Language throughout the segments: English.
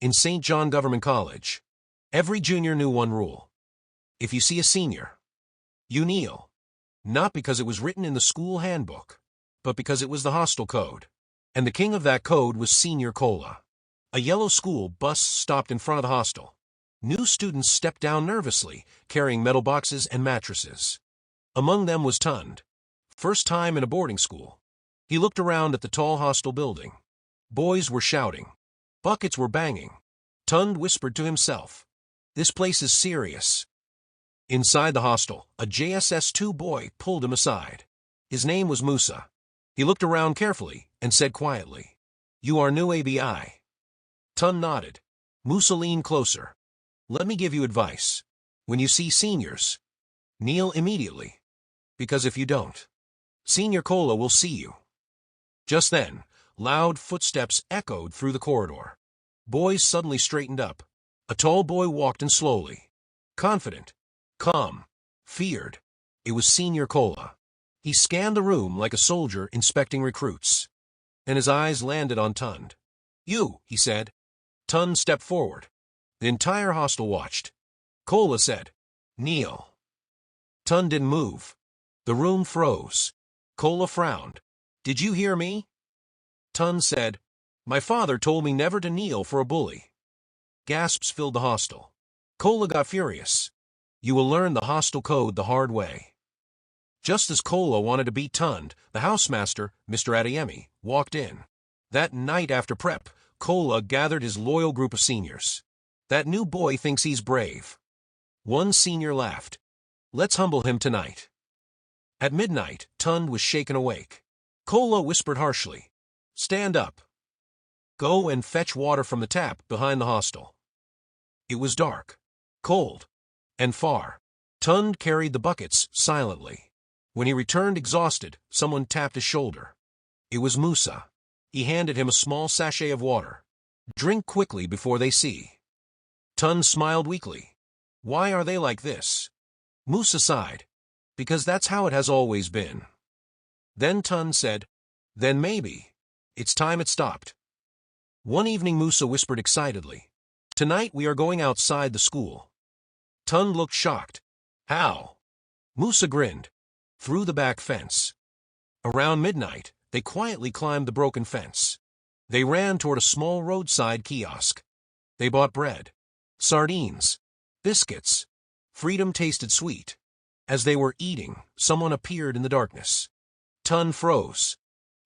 In St. John Government College, every junior knew one rule. If you see a senior, you kneel. Not because it was written in the school handbook, but because it was the hostel code. And the king of that code was Senior KOLA. A yellow school bus stopped in front of the hostel. New students stepped down nervously, carrying metal boxes and mattresses. Among them was TUNDE. First time in a boarding school. He looked around at the tall hostel building. Boys were shouting. Buckets were banging. TUNDE whispered to himself, "This place is serious." Inside the hostel, a JSS2 boy pulled him aside. His name was Musa. He looked around carefully and said quietly, "You are new ABI." TUNDE nodded. Musa leaned closer. "Let me give you advice. When you see seniors, kneel immediately. Because if you don't, Senior KOLA will see you." Just then, loud footsteps echoed through the corridor. Boys suddenly straightened up. A tall boy walked in slowly. Confident, calm, feared. It was Senior KOLA. He scanned the room like a soldier inspecting recruits. Then his eyes landed on TUNDE. "You," he said. TUNDE stepped forward. The entire hostel watched. KOLA said, "Kneel." TUNDE didn't move. The room froze. KOLA frowned. "Did you hear me?" TUNDE said, "My father told me never to kneel for a bully." Gasps filled the hostel. KOLA got furious. "You will learn the hostel code the hard way." Just as KOLA wanted to beat TUNDE, the housemaster, Mr. Adeyemi, walked in. That night after prep, KOLA gathered his loyal group of seniors. "That new boy thinks he's brave." One senior laughed. "Let's humble him tonight." At midnight, TUNDE was shaken awake. KOLA whispered harshly, "Stand up. Go and fetch water from the tap behind the hostel." It was dark, cold, and far. TUNDE carried the buckets silently. When he returned exhausted, someone tapped his shoulder. It was Musa. He handed him a small sachet of water. "Drink quickly before they see." TUNDE smiled weakly. "Why are they like this?" Musa sighed. "Because that's how it has always been." Then TUNDE said, "Then maybe it's time it stopped." One evening Musa whispered excitedly, "Tonight we are going outside the school." TUNDE looked shocked. "How?" Musa grinned. "Through the back fence." Around midnight, they quietly climbed the broken fence. They ran toward a small roadside kiosk. They bought bread, sardines, biscuits. Freedom tasted sweet. As they were eating, someone appeared in the darkness. TUNDE froze.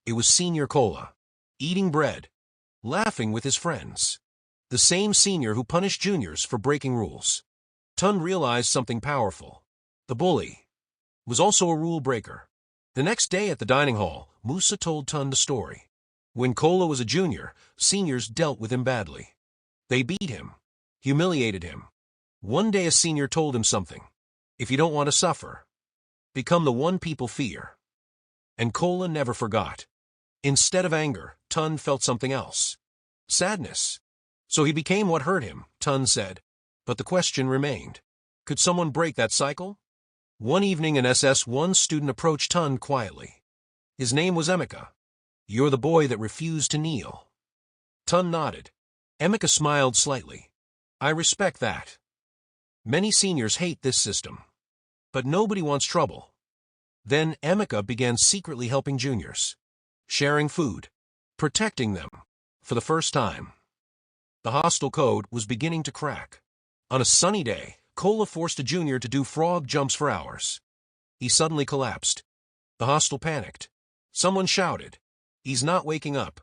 It was Senior KOLA, eating bread, laughing with his friends. The same senior who punished juniors for breaking rules. TUNDE realized something powerful. The bully was also a rule breaker. The next day at the dining hall, Musa told TUNDE a story. When KOLA was a junior, seniors dealt with him badly. They beat him, humiliated him. One day a senior told him something. "If you don't want to suffer, become the one people fear." And KOLA never forgot. Instead of anger, TUNDE felt something else. Sadness. So he became what hurt him, TUNDE said. But the question remained. Could someone break that cycle? One evening an SS1 student approached TUNDE quietly. His name was Emeka. "You're the boy that refused to kneel." TUNDE nodded. Emeka smiled slightly. "I respect that. Many seniors hate this system. But nobody wants trouble." Then Emeka began secretly helping juniors. Sharing food. Protecting them. For the first time. The hostel code was beginning to crack. On a sunny day, KOLA forced a junior to do frog jumps for hours. He suddenly collapsed. The hostel panicked. Someone shouted, "He's not waking up."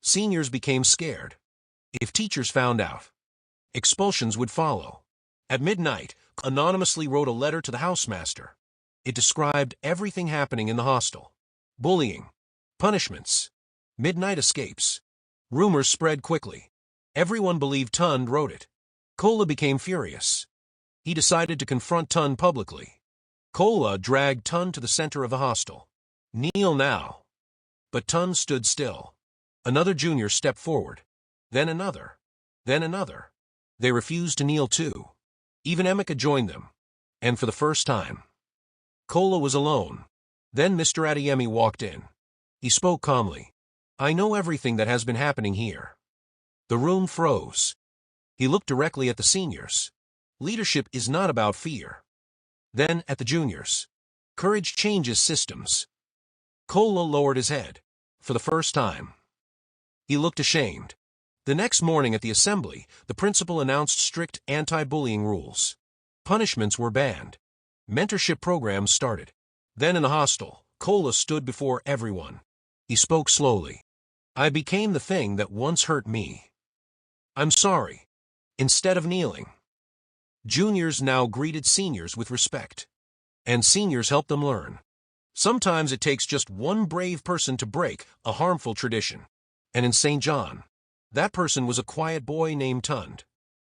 Seniors became scared. If teachers found out, expulsions would follow. At midnight, anonymously wrote a letter to the housemaster. It described everything happening in the hostel. Bullying, punishments, midnight escapes. Rumors spread quickly. Everyone believed TUNDE wrote it. KOLA became furious. He decided to confront TUNDE publicly. KOLA dragged TUNDE to the center of the hostel. "Kneel now." But TUNDE stood still. Another junior stepped forward. Then another. Then another. They refused to kneel too. Even Emeka joined them. And for the first time, KOLA was alone. Then Mr. Adeyemi walked in. He spoke calmly. "I know everything that has been happening here. The room froze. He looked directly at the seniors. Leadership is not about fear. Then at the juniors. Courage changes systems. KOLA lowered his head. For the first time. He looked ashamed. The next morning at the assembly, the principal announced strict anti-bullying rules. Punishments were banned. Mentorship programs started. Then in the hostel, KOLA stood before everyone. He spoke slowly. I became the thing that once hurt me. I'm sorry. Instead of kneeling. Juniors now greeted seniors with respect. And seniors helped them learn. Sometimes it takes just one brave person to break a harmful tradition. And in St. John, that person was a quiet boy named TUNDE.